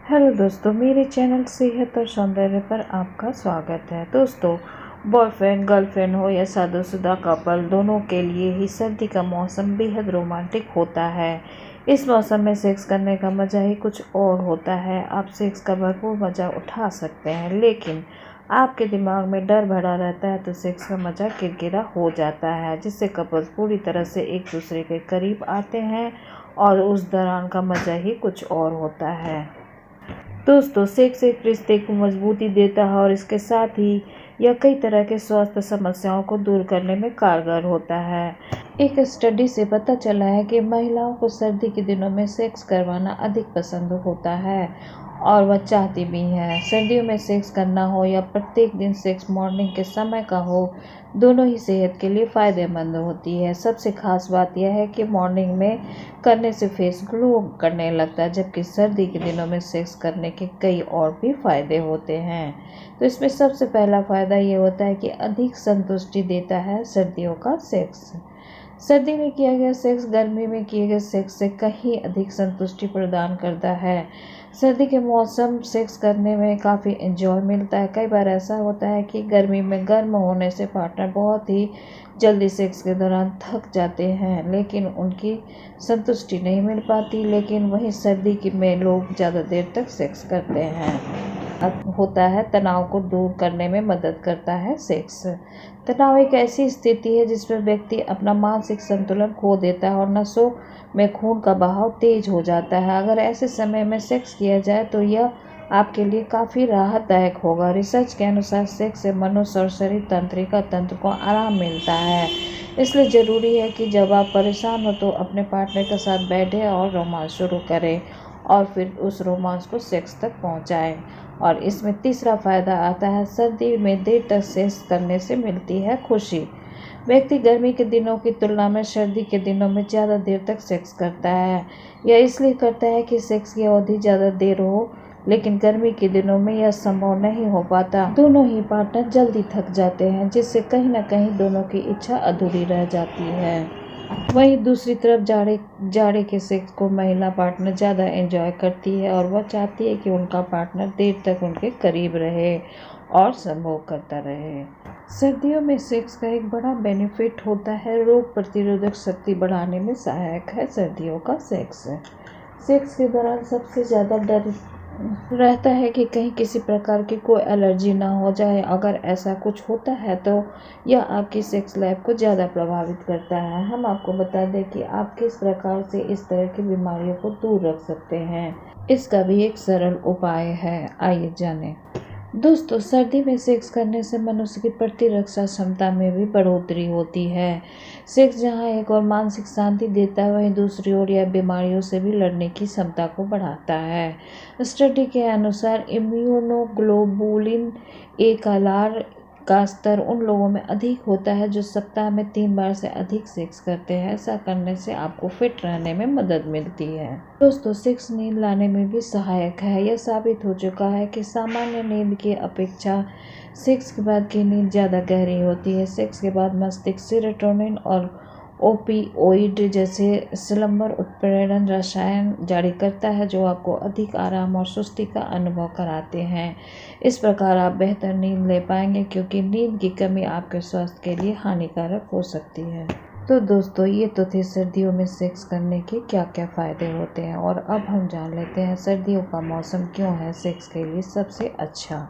Hello दोस्तों, मेरे channel सेहत और सौंदर्य पर आपका स्वागत है। दोस्तों, बॉयफ्रेंड गर्लफ्रेंड हो या शादीशुदा कपल, दोनों के लिए ही सर्दी का मौसम बेहद रोमांटिक होता है। इस मौसम में सेक्स करने का मज़ा ही कुछ और होता है। आप सेक्स का भरपूर मज़ा उठा सकते हैं, लेकिन आपके दिमाग में डर भरा रहता है तो सेक्स का मज़ा किरकिरा हो जाता है, जिससे कपल्स पूरी तरह से एक दूसरे के करीब आते हैं और उस दौरान का मज़ा ही कुछ और होता है। दोस्तों, सेक्स एक रिश्ते को मजबूती देता है और इसके साथ ही यह कई तरह के स्वास्थ्य समस्याओं को दूर करने में कारगर होता है। एक स्टडी से पता चला है कि महिलाओं को सर्दी के दिनों में सेक्स करवाना अधिक पसंद होता है और वह चाहती भी हैं। सर्दियों में सेक्स करना हो या प्रत्येक दिन सेक्स मॉर्निंग के समय का हो, दोनों ही सेहत के लिए फ़ायदेमंद होती है। सबसे खास बात यह है कि मॉर्निंग में करने से फेस ग्लो करने लगता है, जबकि सर्दी के दिनों में सेक्स करने के कई और भी फ़ायदे होते हैं। तो इसमें सबसे पहला फ़ायदा ये होता है कि अधिक संतुष्टि देता है सर्दियों का सेक्स। सर्दी में किया गया सेक्स गर्मी में किए गए सेक्स से कहीं अधिक संतुष्टि प्रदान करता है। सर्दी के मौसम सेक्स करने में काफ़ी एंजॉय मिलता है। कई बार ऐसा होता है कि गर्मी में गर्म होने से पार्टनर बहुत ही जल्दी सेक्स के दौरान थक जाते हैं, लेकिन उनकी संतुष्टि नहीं मिल पाती। लेकिन वहीं सर्दी में लोग ज़्यादा देर तक सेक्स करते हैं। होता है तनाव को दूर करने में मदद करता है सेक्स। तनाव एक ऐसी स्थिति है जिसमें व्यक्ति अपना मानसिक संतुलन खो देता है और नसों में खून का बहाव तेज हो जाता है। अगर ऐसे समय में सेक्स किया जाए तो यह आपके लिए काफ़ी राहतदायक होगा। रिसर्च के अनुसार सेक्स से मनुष्य और शरीर तंत्रिका तंत्र को आराम मिलता है। इसलिए ज़रूरी है कि जब आप परेशान हो तो अपने पार्टनर के साथ बैठें और रोमांस शुरू करें और फिर उस रोमांस को सेक्स तक पहुंचाएं। और इसमें तीसरा फ़ायदा आता है, सर्दी में देर तक सेक्स करने से मिलती है खुशी। व्यक्ति गर्मी के दिनों की तुलना में सर्दी के दिनों में ज़्यादा देर तक सेक्स करता है। यह इसलिए करता है कि सेक्स की अवधि ज़्यादा देर हो, लेकिन गर्मी के दिनों में यह संभव नहीं हो पाता। दोनों ही पार्टनर जल्दी थक जाते हैं, जिससे कहीं न कहीं दोनों की इच्छा अधूरी रह जाती है। वहीं दूसरी तरफ जाड़े के सेक्स को महिला पार्टनर ज़्यादा एंजॉय करती है और वह चाहती है कि उनका पार्टनर देर तक उनके करीब रहे और संभोग करता रहे। सर्दियों में सेक्स का एक बड़ा बेनिफिट होता है, रोग प्रतिरोधक शक्ति बढ़ाने में सहायक है सर्दियों का सेक्स। सेक्स के दौरान सबसे ज़्यादा डर रहता है कि कहीं किसी प्रकार की कोई एलर्जी ना हो जाए। अगर ऐसा कुछ होता है तो यह आपकी सेक्स लाइफ को ज़्यादा प्रभावित करता है। हम आपको बता दें कि आप किस प्रकार से इस तरह की बीमारियों को दूर रख सकते हैं। इसका भी एक सरल उपाय है, आइए जानें। दोस्तों, सर्दी में सेक्स करने से मनुष्य की प्रतिरक्षा क्षमता में भी बढ़ोतरी होती है। सेक्स जहां एक और मानसिक शांति देता है, वहीं दूसरी ओर यह बीमारियों से भी लड़ने की क्षमता को बढ़ाता है। स्टडी के अनुसार इम्यूनोग्लोबुलिन ए का स्तर उन लोगों में अधिक होता है जो सप्ताह में 3 बार से अधिक सेक्स करते हैं। ऐसा करने से आपको फिट रहने में मदद मिलती है। दोस्तों, सेक्स नींद लाने में भी सहायक है। यह साबित हो चुका है कि सामान्य नींद की अपेक्षा सेक्स के बाद की नींद ज़्यादा गहरी होती है। सेक्स के बाद मस्तिष्क सेरोटोनिन और ओपियोइड जैसे स्लम्बर उत्प्रेरण रसायन जारी करता है, जो आपको अधिक आराम और सुस्ती का अनुभव कराते हैं। इस प्रकार आप बेहतर नींद ले पाएंगे, क्योंकि नींद की कमी आपके स्वास्थ्य के लिए हानिकारक हो सकती है। तो दोस्तों, ये तो थे सर्दियों में सेक्स करने के क्या क्या फ़ायदे होते हैं, और अब हम जान लेते हैं सर्दियों का मौसम क्यों है सेक्स के लिए सबसे अच्छा।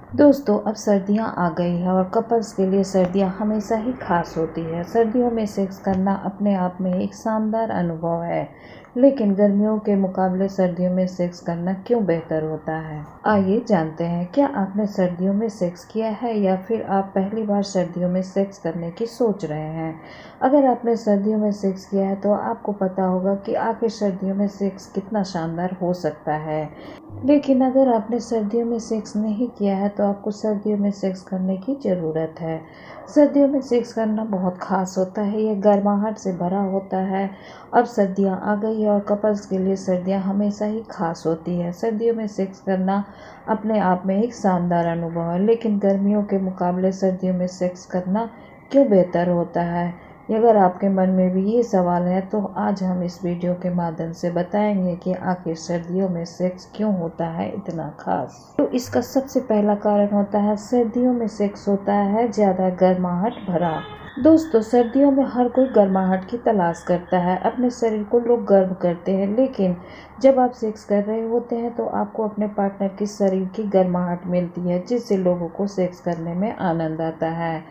दोस्तों, अब सर्दियां आ गई हैं और कपल्स के लिए सर्दियां हमेशा ही खास होती है। सर्दियों में सेक्स करना अपने आप में एक शानदार अनुभव है, लेकिन गर्मियों के मुकाबले सर्दियों में सेक्स करना क्यों बेहतर होता है, आइए जानते हैं। क्या आपने सर्दियों में सेक्स किया है या फिर आप पहली बार सर्दियों में सेक्स करने की सोच रहे हैं? अगर आपने सर्दियों में सेक्स किया है तो आपको पता होगा कि आखिर सर्दियों में सेक्स कितना शानदार हो सकता है। लेकिन अगर आपने सर्दियों में सेक्स नहीं किया है तो आपको सर्दियों में सेक्स करने की ज़रूरत है। सर्दियों में सेक्स करना बहुत ख़ास होता है, यह गर्माहट से भरा होता है। अब सर्दियां आ गई है और कपल्स के लिए सर्दियां हमेशा ही खास होती है। सर्दियों में सेक्स करना अपने आप में एक शानदार अनुभव है, लेकिन गर्मियों के मुकाबले सर्दियों में सेक्स करना क्यों बेहतर होता है? अगर आपके मन में भी ये सवाल है तो आज हम इस वीडियो के माध्यम से बताएंगे कि आखिर सर्दियों में सेक्स क्यों होता है इतना खास। तो इसका सबसे पहला कारण होता है सर्दियों में सेक्स होता है ज़्यादा गर्माहट भरा। दोस्तों, सर्दियों में हर कोई गर्माहट की तलाश करता है, अपने शरीर को लोग गर्म करते हैं, लेकिन जब आप सेक्स कर रहे होते हैं तो आपको अपने पार्टनर की शरीर की गर्माहट मिलती है, जिससे लोगों को सेक्स करने में आनंद आता है।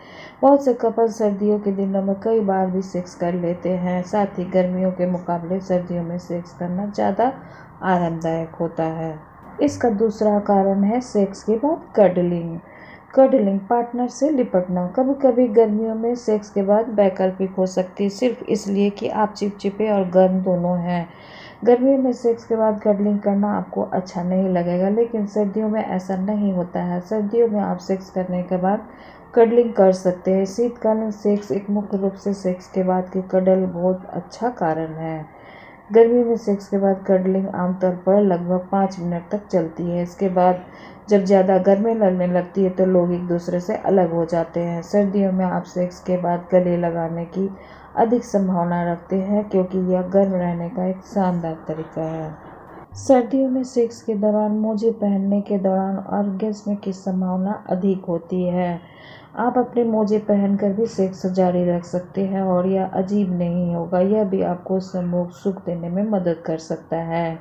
बहुत से कपल सर्दियों के दिनों में कई बार भी सेक्स कर लेते हैं। साथ ही गर्मियों के मुकाबले सर्दियों में सेक्स करना ज़्यादा आरामदायक होता है। इसका दूसरा कारण है सेक्स के बाद कडलिंग पार्टनर से लिपटना। कभी कभी गर्मियों में सेक्स के बाद वैकल्पिक हो सकती है, सिर्फ इसलिए कि आप चिपचिपे और गर्म दोनों हैं। गर्मियों में सेक्स के बाद कडलिंग करना आपको अच्छा नहीं लगेगा, लेकिन सर्दियों में ऐसा नहीं होता है। सर्दियों में आप सेक्स करने के बाद कडलिंग कर सकते हैं। शीतकालीन सेक्स एक मुख्य रूप से सेक्स के बाद की कडल बहुत अच्छा कारण है। गर्मी में सेक्स के बाद कडलिंग आमतौर पर लगभग 5 मिनट तक चलती है। इसके बाद जब ज़्यादा गर्मी लगने लगती है तो लोग एक दूसरे से अलग हो जाते हैं। सर्दियों में आप सेक्स के बाद गले लगाने की अधिक संभावना रखते हैं, क्योंकि यह गर्म रहने का एक शानदार तरीका है। सर्दियों में सेक्स के दौरान मोजे पहनने के दौरान ऑर्गेज्म की संभावना अधिक होती है। आप अपने मोजे पहनकर भी सेक्स जारी रख सकते हैं और यह अजीब नहीं होगा। यह भी आपको सम्मोहक सुख देने में मदद कर सकता है।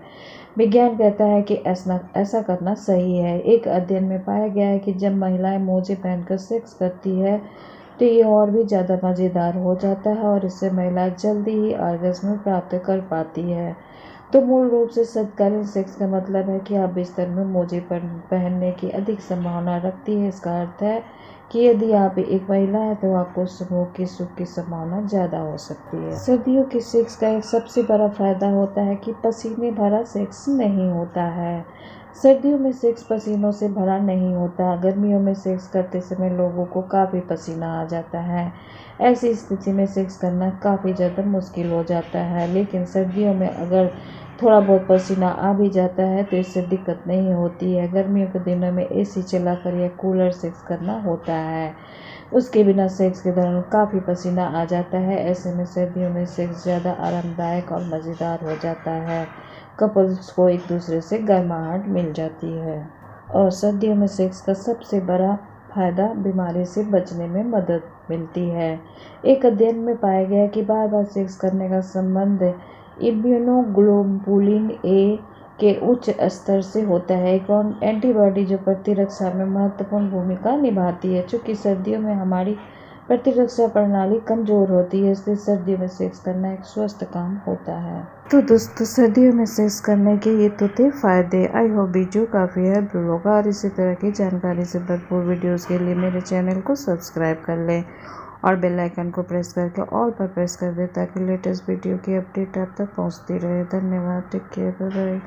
विज्ञान कहता है कि ऐसा करना सही है। एक अध्ययन में पाया गया है कि जब महिलाएं मोजे पहनकर सेक्स करती है तो ये और भी ज़्यादा मज़ेदार हो जाता है और इससे महिलाएं जल्दी ही ऑर्गेज्म प्राप्त कर पाती है। तो मूल रूप से शीतकालीन सेक्स का मतलब है कि आप बिस्तर में मोजे पहनने की अधिक संभावना रखती है। इसका अर्थ है कि यदि आप एक महिला हैं तो आपको समूह के सुख की संभावना ज़्यादा हो सकती है। सर्दियों के सेक्स का एक सबसे बड़ा फायदा होता है कि पसीने भरा सेक्स नहीं होता है। सर्दियों में सेक्स पसीनों से भरा नहीं होता। गर्मियों में सेक्स करते समय लोगों को काफ़ी पसीना आ जाता है। ऐसी स्थिति में सेक्स करना काफ़ी ज़्यादा मुश्किल हो जाता है, लेकिन सर्दियों में अगर थोड़ा बहुत पसीना आ भी जाता है तो इससे दिक्कत नहीं होती है। गर्मियों के दिनों में एसी चलाकर या कूलर सेक्स करना होता है। उसके बिना सेक्स के दौरान काफ़ी पसीना आ जाता है। ऐसे में सर्दियों में सेक्स ज़्यादा आरामदायक और मज़ेदार हो जाता है। कपल्स को एक दूसरे से गर्माहट मिल जाती है। और सर्दियों में सेक्स का सबसे बड़ा फायदा बीमारी से बचने में मदद मिलती है। एक अध्ययन में पाया गया कि बार बार सेक्स करने का संबंध इम्यूनोग्लोबुलिन ए के उच्च स्तर से होता है, एक एंटीबॉडी जो प्रतिरक्षा में महत्वपूर्ण भूमिका निभाती है। चूँकि सर्दियों में हमारी प्रतिरक्षा प्रणाली कमज़ोर होती है, इसलिए सर्दियों में सेक्स करना एक स्वस्थ काम होता है। तो दोस्तों, सर्दियों में सेक्स करने के ये तो थे फ़ायदे। आई होप वीडियो काफ़ी हेल्पफुल होगा और इसी तरह की जानकारी से भरपूर वीडियोज़ के लिए मेरे चैनल को सब्सक्राइब कर लें और बेल आइकन को प्रेस करके ऑल पर प्रेस कर दें ताकि लेटेस्ट वीडियो की अपडेट आप तक पहुंचती रहे। धन्यवाद। Take care. Bye bye.